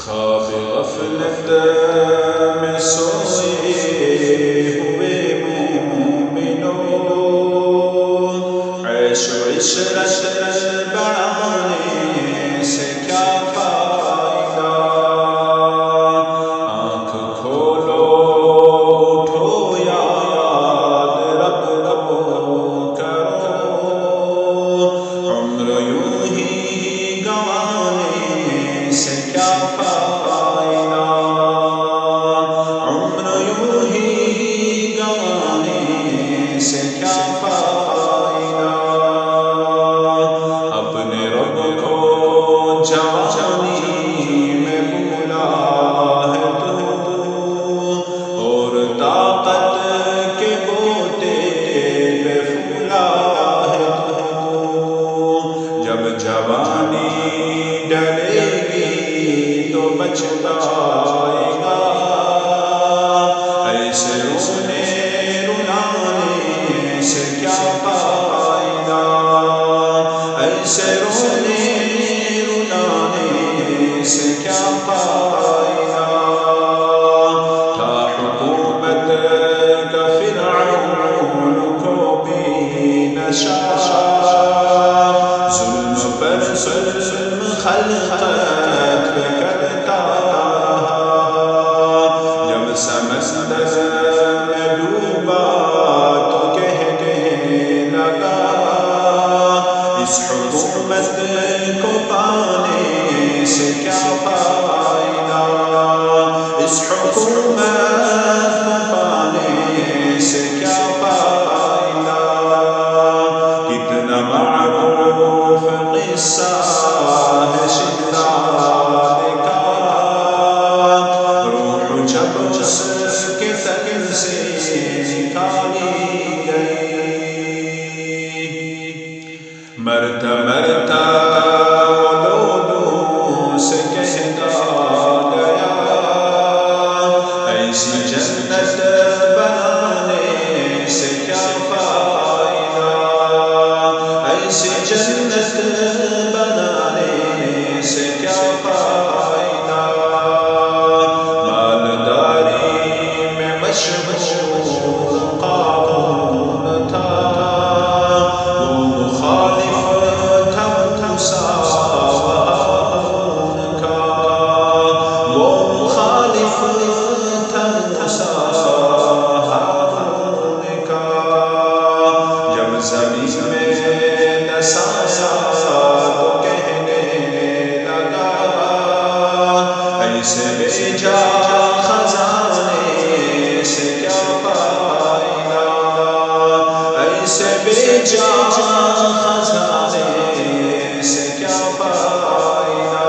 خواب غفلت میں سوئے ہوئے مومنوں، عیش و عشرت بڑھانے سے کیا فائدہ؟ آنکھ کھولو اٹھو یاد رب رب کرو، عمر یوں ہی گنوانے سے کیا فائدہ؟ عمر یوں ہی گنوانے سے کیا فائدہ؟ اپنے رب کو جوانی میں بھولا ہے تو، اور طاقت کے بوتے پہ پھولا ہے تو، جب جوانی ڈلے گی تو بچتائے گا، ایسے رونے رلانے سے کیا فائدہ؟ ایسے رونے رلانے سے کیا فائدہ؟ تھا حکومت کا فرعون کو بھی نشہ، ظلم پر ظلم خلقت پہ کرتا، جب سمندر میں ڈوبا تو کہنے لگا، اس حکومت کو پانے سے کیا فائدہ؟ اس حکومت کو پانے سے کیا فائدہ؟ کتنا معروف قصہ ہے شداد کا، روح جب اس کے تن سے نکالی گئی، مرتا مرتا لولو سے کہتا گیا، ایسی جنت بنانے سے کیا فائدہ؟ ایسی جنت بنانے سے کیا فائدہ؟ مالداری میں مشغول قارون تھا، وہ مخالف تھا موسیٰ و ہارون کا، وہ مخالف تھا موسیٰ و ہارون کا، جب زمین میں نسایا تو کہنے لگا، ایسے بھیجا خزانے سے کیا فائدہ؟ ایسے بھیجا خزانے سے کیا فائدہ؟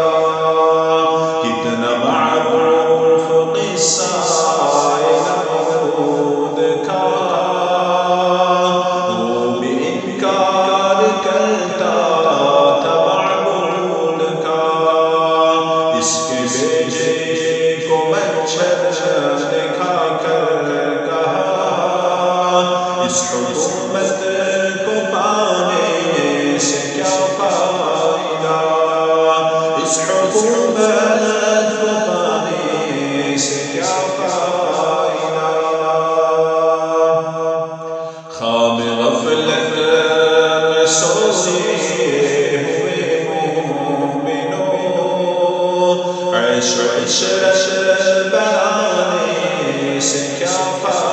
کتنا معروف قصہ ہے نمرود کا، وہ بھی انکار کرتا تھا معبود کا، اس کے بیٹے کو مچھر دکھا کر کہا، اس حکومت کو پانے سے کیا فائدہ؟ اس حکومت کو پانے سے کیا فائدہ؟ خواب غفلت میں سوئے ہوئے مومنوں، عیش و عشرت بڑھانے سے کیا فائدہ؟